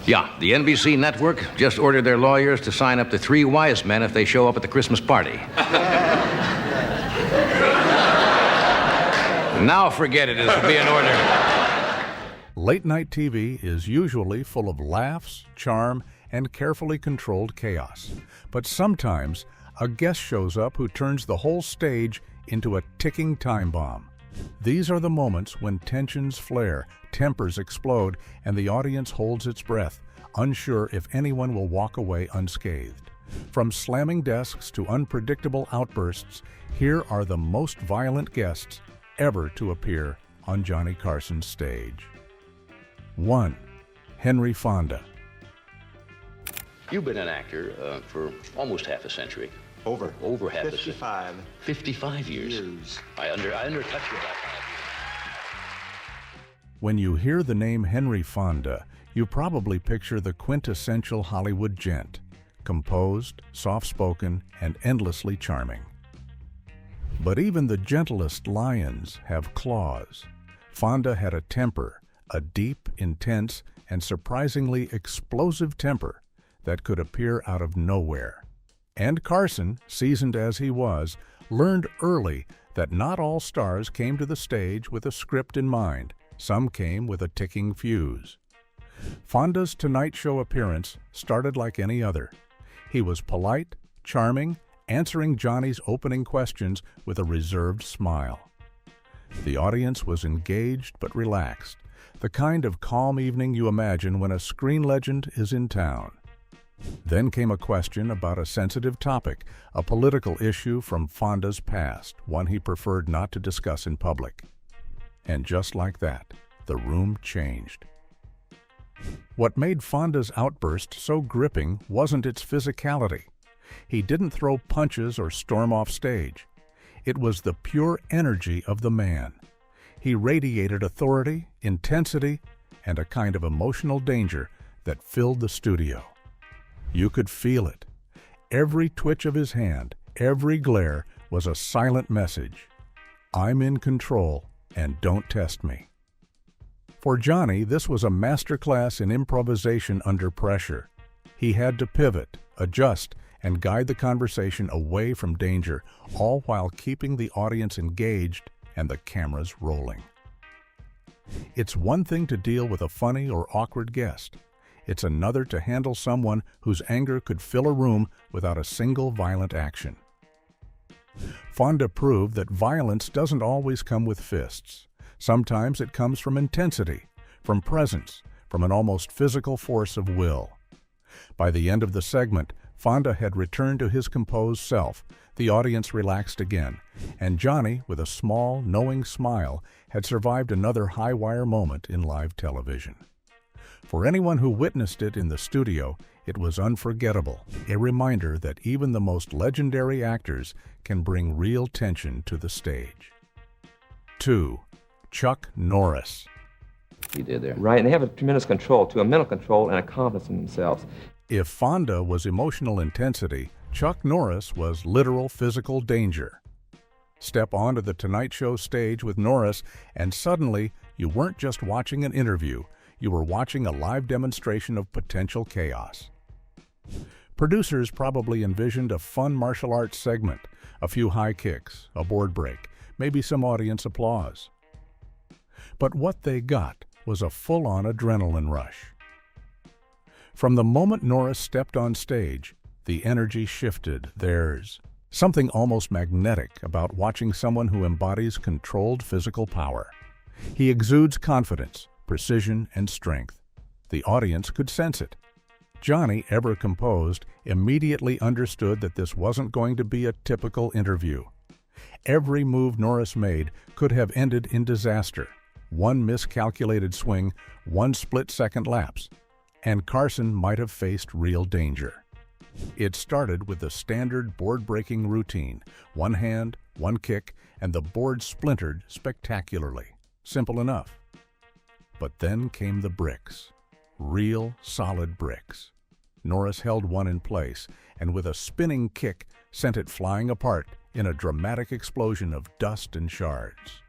Yeah, the NBC network just ordered their lawyers to sign up to 3 wise men if they show up at the Christmas party. Now forget it, it'll be an order. Late-night TV is usually full of laughs, charm, and carefully controlled chaos. But sometimes, a guest shows up who turns the whole stage into a ticking time bomb. These are the moments when tensions flare, tempers explode, and the audience holds its breath, unsure if anyone will walk away unscathed. From slamming desks to unpredictable outbursts, here are the most violent guests ever to appear on Johnny Carson's stage. 1. Henry Fonda. You've been an actor for almost half a century. Over half a century. 55. 55 years. I undercut you that. When you hear the name Henry Fonda, you probably picture the quintessential Hollywood gent, composed, soft-spoken, and endlessly charming. But even the gentlest lions have claws. Fonda had a temper, a deep, intense, and surprisingly explosive temper that could appear out of nowhere. And Carson, seasoned as he was, learned early that not all stars came to the stage with a script in mind. Some came with a ticking fuse. Fonda's Tonight Show appearance started like any other. He was polite, charming, answering Johnny's opening questions with a reserved smile. The audience was engaged but relaxed, the kind of calm evening you imagine when a screen legend is in town. Then came a question about a sensitive topic, a political issue from Fonda's past, one he preferred not to discuss in public. And just like that, the room changed. What made Fonda's outburst so gripping wasn't its physicality. He didn't throw punches or storm off stage. It was the pure energy of the man. He radiated authority, intensity, and a kind of emotional danger that filled the studio. You could feel it. Every twitch of his hand, every glare was a silent message. I'm in control, and don't test me. For Johnny, this was a masterclass in improvisation under pressure. He had to pivot, adjust, and guide the conversation away from danger, all while keeping the audience engaged and the cameras rolling. It's one thing to deal with a funny or awkward guest. It's another to handle someone whose anger could fill a room without a single violent action. Fonda proved that violence doesn't always come with fists. Sometimes it comes from intensity, from presence, from an almost physical force of will. By the end of the segment, Fonda had returned to his composed self, the audience relaxed again, and Johnny, with a small, knowing smile, had survived another high-wire moment in live television. For anyone who witnessed it in the studio, it was unforgettable, a reminder that even the most legendary actors can bring real tension to the stage. 2. Chuck Norris. You did there. Right, and they have a tremendous control, a mental control and a confidence in themselves. If Fonda was emotional intensity, Chuck Norris was literal physical danger. Step onto the Tonight Show stage with Norris, and suddenly you weren't just watching an interview, you were watching a live demonstration of potential chaos. Producers probably envisioned a fun martial arts segment, a few high kicks, a board break, maybe some audience applause. But what they got was a full-on adrenaline rush. From the moment Norris stepped on stage, the energy shifted. There's something almost magnetic about watching someone who embodies controlled physical power. He exudes confidence, precision, and strength. The audience could sense it. Johnny, ever composed, immediately understood that this wasn't going to be a typical interview. Every move Norris made could have ended in disaster. One miscalculated swing, one split-second lapse, and Carson might have faced real danger. It started with the standard board-breaking routine, one hand, one kick, and the board splintered spectacularly. Simple enough. But then came the bricks. Real, solid bricks. Norris held one in place, and with a spinning kick, sent it flying apart in a dramatic explosion of dust and shards.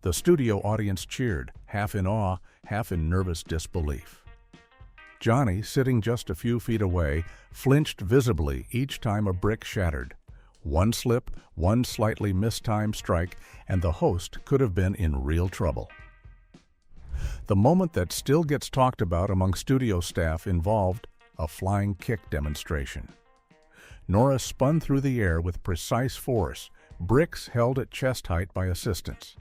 The studio audience cheered, half in awe, half in nervous disbelief. Johnny, sitting just a few feet away, flinched visibly each time a brick shattered. One slip, one slightly mistimed strike, and the host could have been in real trouble. The moment that still gets talked about among studio staff involved a flying kick demonstration. Norris spun through the air with precise force, bricks held at chest height by assistants.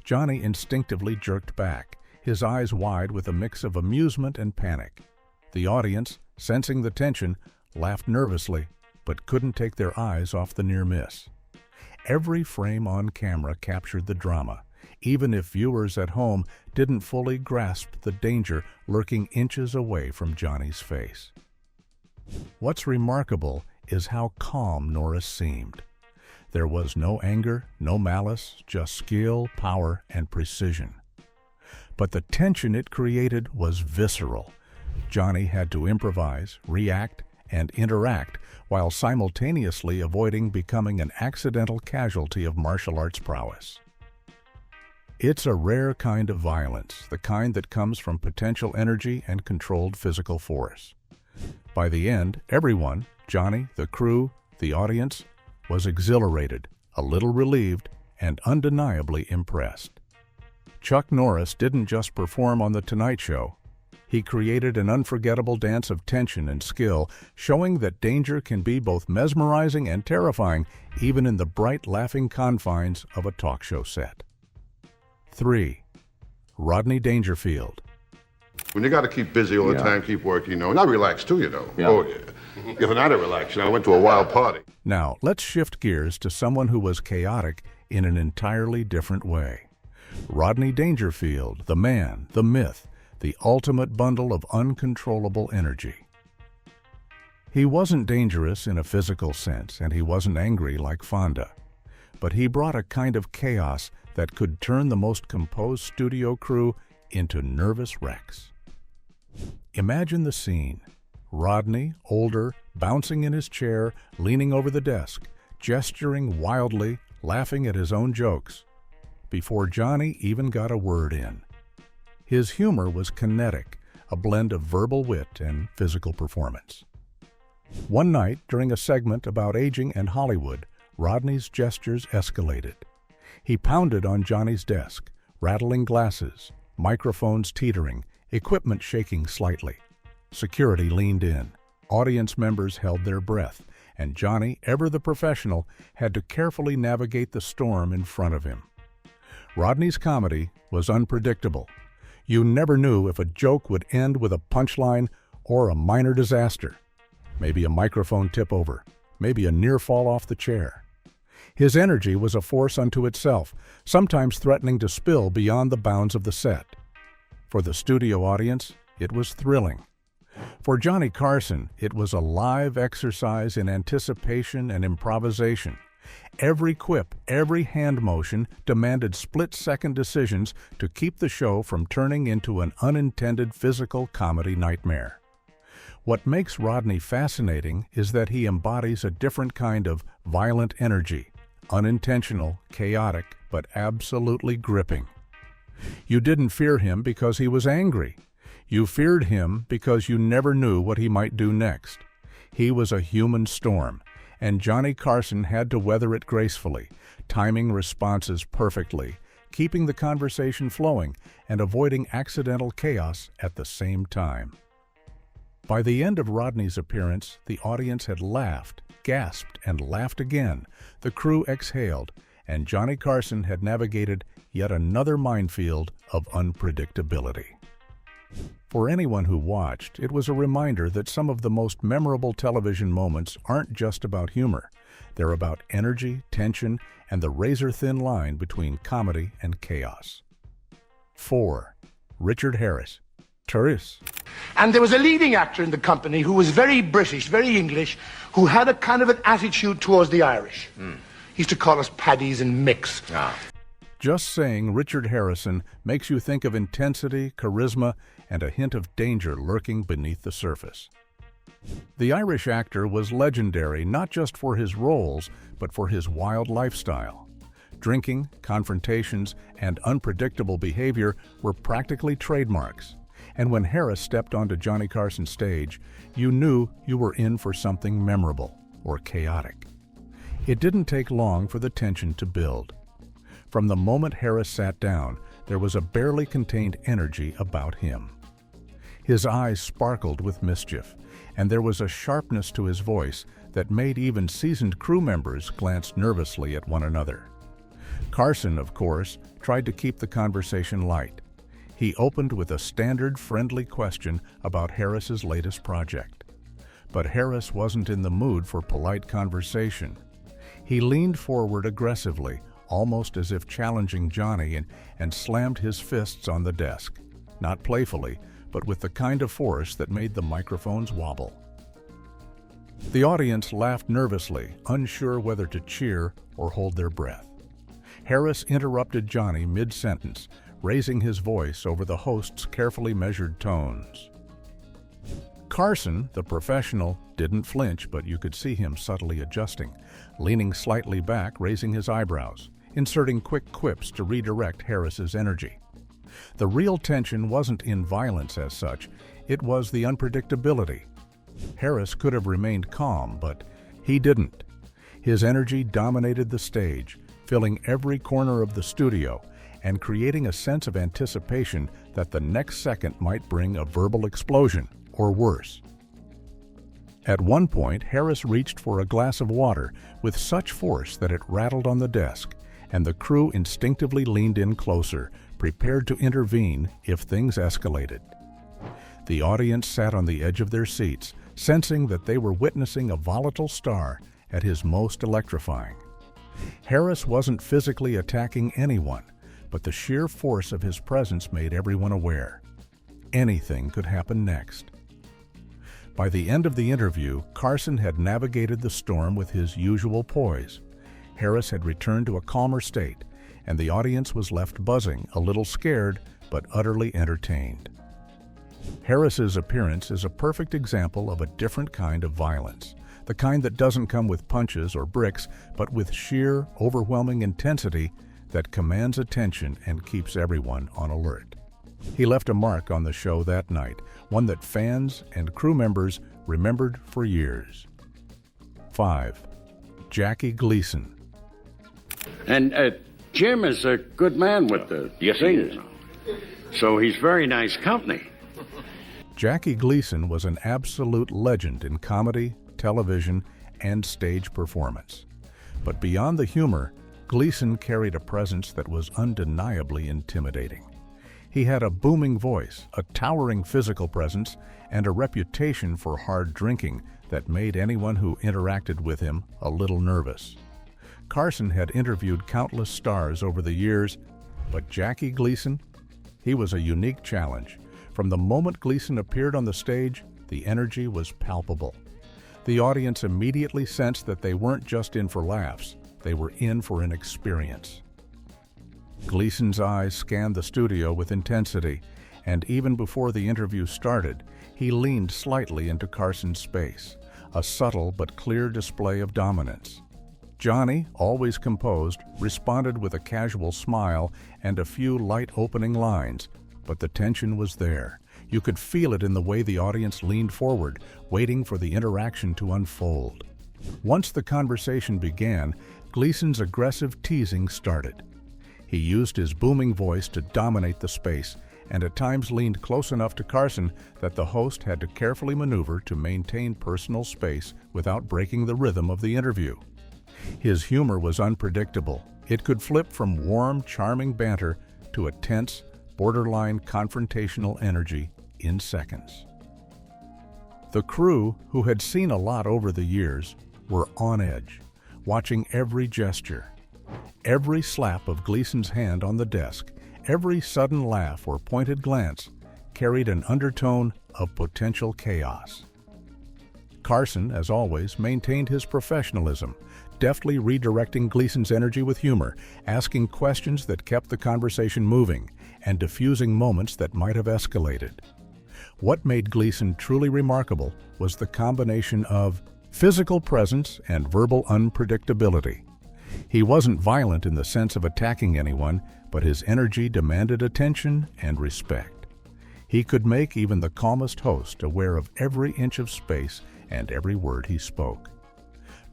Johnny instinctively jerked back, his eyes wide with a mix of amusement and panic. The audience, sensing the tension, laughed nervously, but couldn't take their eyes off the near miss. Every frame on camera captured the drama, even if viewers at home didn't fully grasp the danger lurking inches away from Johnny's face. What's remarkable is how calm Norris seemed. There was no anger, no malice, just skill, power, and precision. But the tension it created was visceral. Johnny had to improvise, react, and interact while simultaneously avoiding becoming an accidental casualty of martial arts prowess. It's a rare kind of violence, the kind that comes from potential energy and controlled physical force. By the end, everyone, Johnny, the crew, the audience, was exhilarated, a little relieved, and undeniably impressed. Chuck Norris didn't just perform on The Tonight Show. He created an unforgettable dance of tension and skill, showing that danger can be both mesmerizing and terrifying, even in the bright, laughing confines of a talk show set. 3. Rodney Dangerfield. When you got to keep busy all the time, keep working, and I relax too, Yeah. Oh, yeah. If not, I relax. I went to a wild party. Now, let's shift gears to someone who was chaotic in an entirely different way. Rodney Dangerfield, the man, the myth, the ultimate bundle of uncontrollable energy. He wasn't dangerous in a physical sense, and he wasn't angry like Fonda. But he brought a kind of chaos that could turn the most composed studio crew into nervous wrecks. Imagine the scene. Rodney, older, bouncing in his chair, leaning over the desk, gesturing wildly, laughing at his own jokes, before Johnny even got a word in. His humor was kinetic, a blend of verbal wit and physical performance. One night, during a segment about aging and Hollywood, Rodney's gestures escalated. He pounded on Johnny's desk, rattling glasses, microphones teetering, equipment shaking slightly. Security leaned in. Audience members held their breath, and Johnny, ever the professional, had to carefully navigate the storm in front of him. Rodney's comedy was unpredictable. You never knew if a joke would end with a punchline or a minor disaster. Maybe a microphone tip over, maybe a near fall off the chair. His energy was a force unto itself, sometimes threatening to spill beyond the bounds of the set. For the studio audience, it was thrilling. For Johnny Carson, it was a live exercise in anticipation and improvisation. Every quip, every hand motion demanded split-second decisions to keep the show from turning into an unintended physical comedy nightmare. What makes Rodney fascinating is that he embodies a different kind of violent energy, unintentional, chaotic, but absolutely gripping. You didn't fear him because he was angry. You feared him because you never knew what he might do next. He was a human storm, and Johnny Carson had to weather it gracefully, timing responses perfectly, keeping the conversation flowing, and avoiding accidental chaos at the same time. By the end of Rodney's appearance, the audience had laughed, gasped, and laughed again. The crew exhaled, and Johnny Carson had navigated yet another minefield of unpredictability. For anyone who watched, it was a reminder that some of the most memorable television moments aren't just about humor. They're about energy, tension, and the razor-thin line between comedy and chaos. 4. Richard Harris. Terrace. And there was a leading actor in the company who was very British, very English, who had a kind of an attitude towards the Irish. He used to call us paddies and micks. Just saying Richard Harrison makes you think of intensity, charisma, and a hint of danger lurking beneath the surface. The Irish actor was legendary not just for his roles, but for his wild lifestyle. Drinking, confrontations, and unpredictable behavior were practically trademarks, And when Harris stepped onto Johnny Carson's stage, you knew you were in for something memorable or chaotic. It didn't take long for the tension to build. From the moment Harris sat down, there was a barely contained energy about him. His eyes sparkled with mischief, and there was a sharpness to his voice that made even seasoned crew members glance nervously at one another. Carson, of course, tried to keep the conversation light. He opened with a standard friendly question about Harris's latest project. But Harris wasn't in the mood for polite conversation. He leaned forward aggressively, almost as if challenging Johnny, and slammed his fists on the desk, not playfully, but with the kind of force that made the microphones wobble. The audience laughed nervously, unsure whether to cheer or hold their breath. Harris interrupted Johnny mid-sentence, raising his voice over the host's carefully measured tones. Carson, the professional, didn't flinch, but you could see him subtly adjusting, leaning slightly back, raising his eyebrows, inserting quick quips to redirect Harris's energy. The real tension wasn't in violence as such, it was the unpredictability. Harris could have remained calm, but he didn't. His energy dominated the stage, filling every corner of the studio and creating a sense of anticipation that the next second might bring a verbal explosion, or worse. At one point, Harris reached for a glass of water with such force that it rattled on the desk, and the crew instinctively leaned in closer, prepared to intervene if things escalated. The audience sat on the edge of their seats, sensing that they were witnessing a volatile star at his most electrifying. Harris wasn't physically attacking anyone, but the sheer force of his presence made everyone aware. Anything could happen next. By the end of the interview, Carson had navigated the storm with his usual poise. Harris had returned to a calmer state, and the audience was left buzzing, a little scared, but utterly entertained. Harris's appearance is a perfect example of a different kind of violence, the kind that doesn't come with punches or bricks, but with sheer, overwhelming intensity that commands attention and keeps everyone on alert. He left a mark on the show that night, one that fans and crew members remembered for years. 5. Jackie Gleason. And Jim is a good man with the singers. So he's very nice company. Jackie Gleason was an absolute legend in comedy, television, and stage performance. But beyond the humor, Gleason carried a presence that was undeniably intimidating. He had a booming voice, a towering physical presence, and a reputation for hard drinking that made anyone who interacted with him a little nervous. Carson had interviewed countless stars over the years, but Jackie Gleason? He was a unique challenge. From the moment Gleason appeared on the stage, the energy was palpable. The audience immediately sensed that they weren't just in for laughs, they were in for an experience. Gleason's eyes scanned the studio with intensity, and even before the interview started, he leaned slightly into Carson's space, a subtle but clear display of dominance. Johnny, always composed, responded with a casual smile and a few light opening lines, but the tension was there. You could feel it in the way the audience leaned forward, waiting for the interaction to unfold. Once the conversation began, Gleason's aggressive teasing started. He used his booming voice to dominate the space, and at times leaned close enough to Carson that the host had to carefully maneuver to maintain personal space without breaking the rhythm of the interview. His humor was unpredictable. It could flip from warm, charming banter to a tense, borderline confrontational energy in seconds. The crew, who had seen a lot over the years, were on edge, watching every gesture. Every slap of Gleason's hand on the desk, every sudden laugh or pointed glance carried an undertone of potential chaos. Carson, as always, maintained his professionalism, deftly redirecting Gleason's energy with humor, asking questions that kept the conversation moving, and diffusing moments that might have escalated. What made Gleason truly remarkable was the combination of physical presence and verbal unpredictability. He wasn't violent in the sense of attacking anyone, but his energy demanded attention and respect. He could make even the calmest host aware of every inch of space and every word he spoke.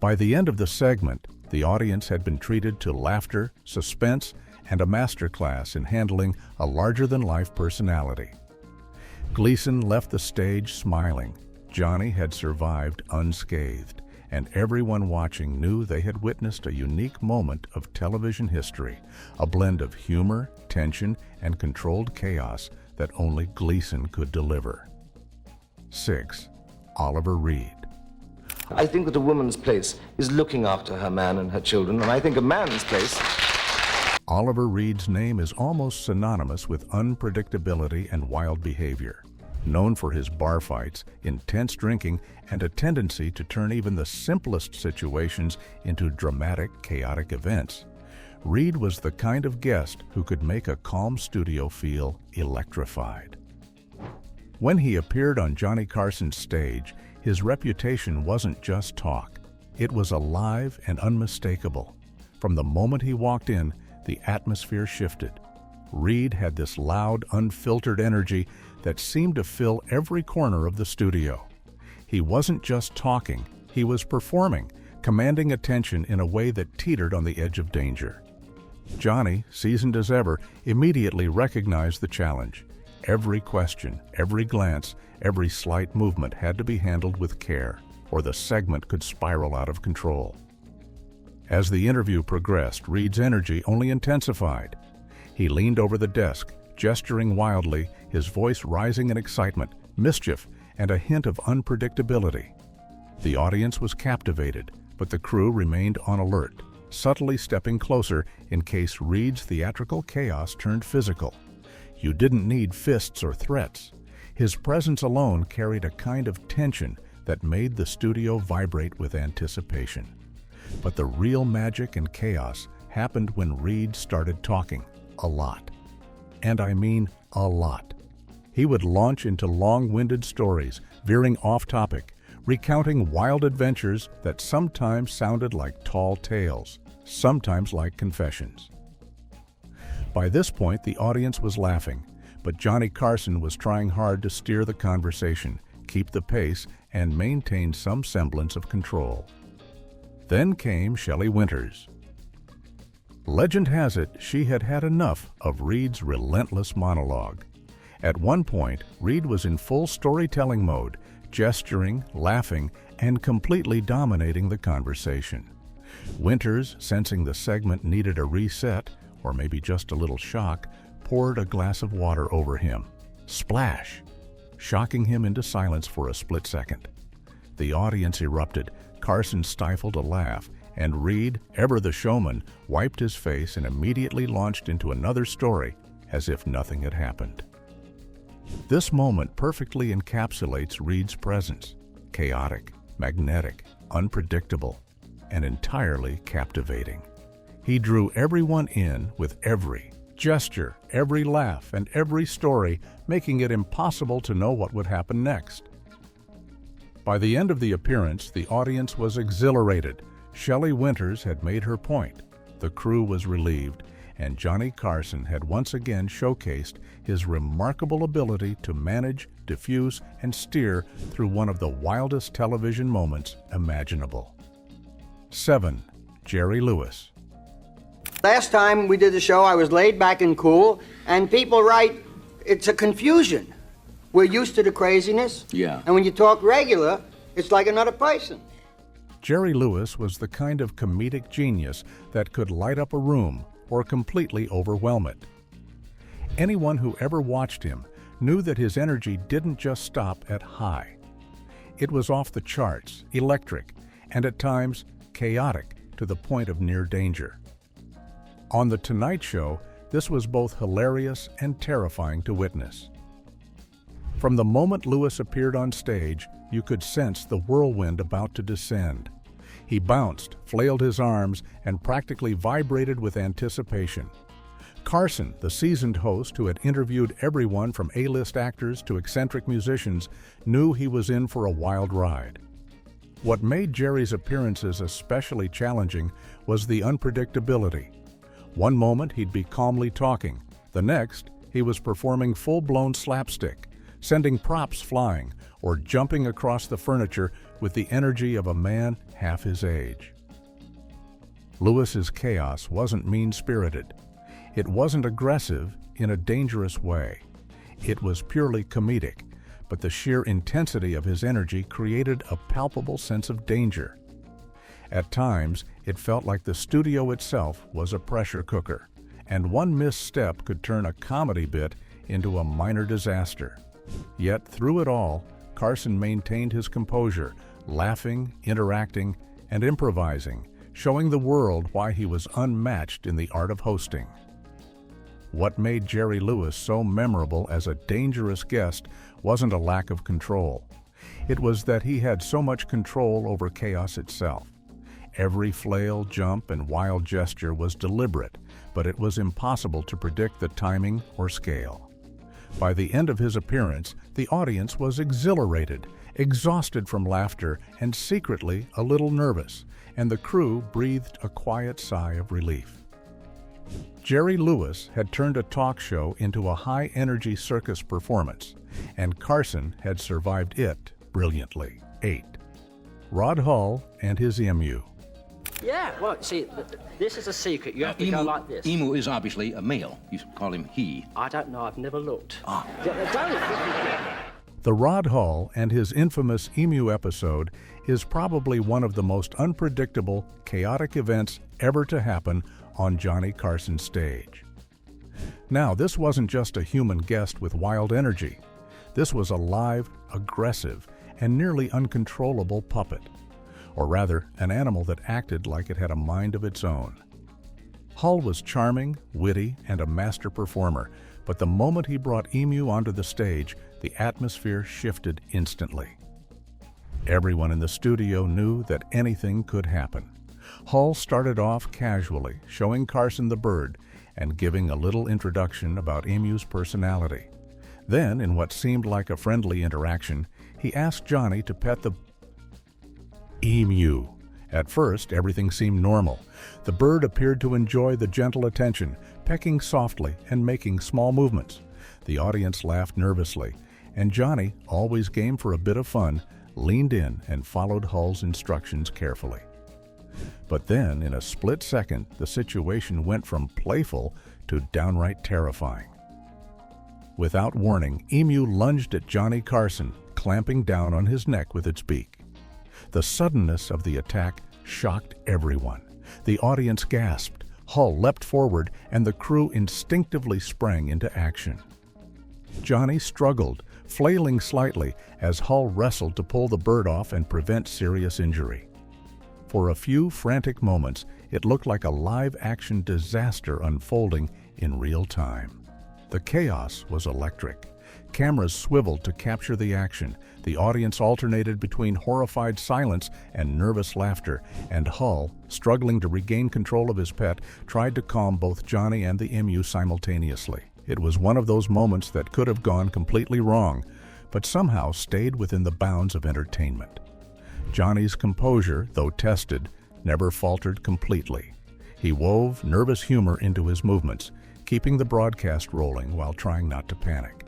By the end of the segment, the audience had been treated to laughter, suspense, and a masterclass in handling a larger-than-life personality. Gleason left the stage smiling. Johnny had survived unscathed, and everyone watching knew they had witnessed a unique moment of television history, a blend of humor, tension, and controlled chaos that only Gleason could deliver. 6. Oliver Reed. I think that a woman's place is looking after her man and her children, and I think a man's place... Oliver Reed's name is almost synonymous with unpredictability and wild behavior. Known for his bar fights, intense drinking, and a tendency to turn even the simplest situations into dramatic, chaotic events, Reed was the kind of guest who could make a calm studio feel electrified. When he appeared on Johnny Carson's stage, his reputation wasn't just talk. It was alive and unmistakable. From the moment he walked in, the atmosphere shifted. Reed had this loud, unfiltered energy that seemed to fill every corner of the studio. He wasn't just talking, he was performing, commanding attention in a way that teetered on the edge of danger. Johnny, seasoned as ever, immediately recognized the challenge. Every question, every glance, every slight movement had to be handled with care, or the segment could spiral out of control. As the interview progressed, Reed's energy only intensified. He leaned over the desk, gesturing wildly, his voice rising in excitement, mischief, and a hint of unpredictability. The audience was captivated, but the crew remained on alert, subtly stepping closer in case Reed's theatrical chaos turned physical. You didn't need fists or threats. His presence alone carried a kind of tension that made the studio vibrate with anticipation. But the real magic and chaos happened when Reed started talking a lot. And I mean a lot. He would launch into long-winded stories, veering off topic, recounting wild adventures that sometimes sounded like tall tales, sometimes like confessions. By this point, the audience was laughing, but Johnny Carson was trying hard to steer the conversation, keep the pace, and maintain some semblance of control. Then came Shelley Winters. Legend has it she had had enough of Reed's relentless monologue. At one point, Reed was in full storytelling mode, gesturing, laughing, and completely dominating the conversation. Winters, sensing the segment needed a reset, or maybe just a little shock, poured a glass of water over him. Splash! Shocking him into silence for a split second. The audience erupted. Carson stifled a laugh, and Reed, ever the showman, wiped his face and immediately launched into another story as if nothing had happened. This moment perfectly encapsulates Reed's presence: chaotic, magnetic, unpredictable, and entirely captivating. He drew everyone in with every gesture, every laugh, and every story, making it impossible to know what would happen next. By the end of the appearance, the audience was exhilarated. Shelley Winters had made her point, the crew was relieved, and Johnny Carson had once again showcased his remarkable ability to manage, diffuse, and steer through one of the wildest television moments imaginable. 7. Jerry Lewis. Last time we did the show, I was laid back and cool, and people write, it's a confusion. We're used to the craziness. Yeah. And when you talk regular, it's like another person. Jerry Lewis was the kind of comedic genius that could light up a room or completely overwhelm it. Anyone who ever watched him knew that his energy didn't just stop at high. It was off the charts, electric, and at times chaotic to the point of near danger. On The Tonight Show, this was both hilarious and terrifying to witness. From the moment Lewis appeared on stage, you could sense the whirlwind about to descend. He bounced, flailed his arms, and practically vibrated with anticipation. Carson, the seasoned host who had interviewed everyone from A-list actors to eccentric musicians, knew he was in for a wild ride. What made Jerry's appearances especially challenging was the unpredictability. One moment he'd be calmly talking. The next, he was performing full-blown slapstick, sending props flying, or jumping across the furniture with the energy of a man half his age. Lewis's chaos wasn't mean-spirited. It wasn't aggressive in a dangerous way. It was purely comedic, but the sheer intensity of his energy created a palpable sense of danger. At times, it felt like the studio itself was a pressure cooker, and one misstep could turn a comedy bit into a minor disaster. Yet, through it all, Carson maintained his composure, laughing, interacting, and improvising, showing the world why he was unmatched in the art of hosting. What made Jerry Lewis so memorable as a dangerous guest wasn't a lack of control. It was that he had so much control over chaos itself. Every flail, jump, and wild gesture was deliberate, but it was impossible to predict the timing or scale. By the end of his appearance, the audience was exhilarated, exhausted from laughter, and secretly a little nervous, and the crew breathed a quiet sigh of relief. Jerry Lewis had turned a talk show into a high-energy circus performance, and Carson had survived it brilliantly. 8. Rod Hull and his emu. Yeah, well, see, this is a secret. You have to go like this. Emu is obviously a male. You call him he. I don't know. I've never looked. The Rod Hull and his infamous emu episode is probably one of the most unpredictable, chaotic events ever to happen on Johnny Carson's stage. Now, this wasn't just a human guest with wild energy. This was a live, aggressive, and nearly uncontrollable puppet. Or rather, an animal that acted like it had a mind of its own. Hull was charming, witty, and a master performer, but the moment he brought Emu onto the stage, the atmosphere shifted instantly. Everyone in the studio knew that anything could happen. Hull started off casually, showing Carson the bird and giving a little introduction about Emu's personality. Then, in what seemed like a friendly interaction, he asked Johnny to pet the emu. At first, everything seemed normal. The bird appeared to enjoy the gentle attention, pecking softly and making small movements. The audience laughed nervously, and Johnny, always game for a bit of fun, leaned in and followed Hull's instructions carefully. But then, in a split second, the situation went from playful to downright terrifying. Without warning, Emu lunged at Johnny Carson, clamping down on his neck with its beak. The suddenness of the attack shocked everyone. The audience gasped, Hull leapt forward, and the crew instinctively sprang into action. Johnny struggled, flailing slightly as Hull wrestled to pull the bird off and prevent serious injury. For a few frantic moments, it looked like a live-action disaster unfolding in real time. The chaos was electric. Cameras swiveled to capture the action. The audience alternated between horrified silence and nervous laughter, and Hull, struggling to regain control of his pet, tried to calm both Johnny and the emu simultaneously. It was one of those moments that could have gone completely wrong, but somehow stayed within the bounds of entertainment. Johnny's composure, though tested, never faltered completely. He wove nervous humor into his movements, keeping the broadcast rolling while trying not to panic.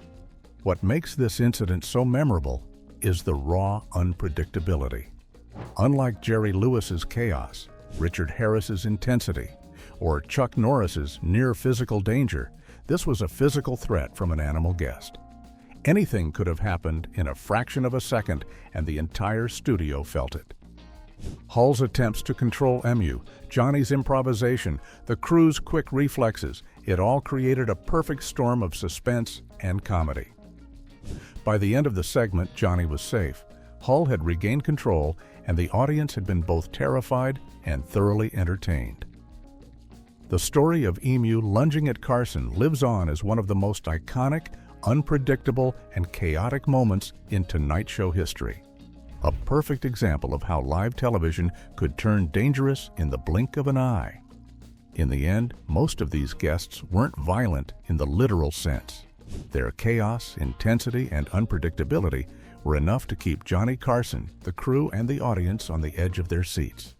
What makes this incident so memorable is the raw unpredictability. Unlike Jerry Lewis's chaos, Richard Harris's intensity, or Chuck Norris's near physical danger, this was a physical threat from an animal guest. Anything could have happened in a fraction of a second, and the entire studio felt it. Hull's attempts to control Emu, Johnny's improvisation, the crew's quick reflexes, it all created a perfect storm of suspense and comedy. By the end of the segment, Johnny was safe. Hull had regained control, and the audience had been both terrified and thoroughly entertained. The story of Emu lunging at Carson lives on as one of the most iconic, unpredictable, and chaotic moments in Tonight Show history. A perfect example of how live television could turn dangerous in the blink of an eye. In the end, most of these guests weren't violent in the literal sense. Their chaos, intensity, and unpredictability were enough to keep Johnny Carson, the crew, and the audience on the edge of their seats.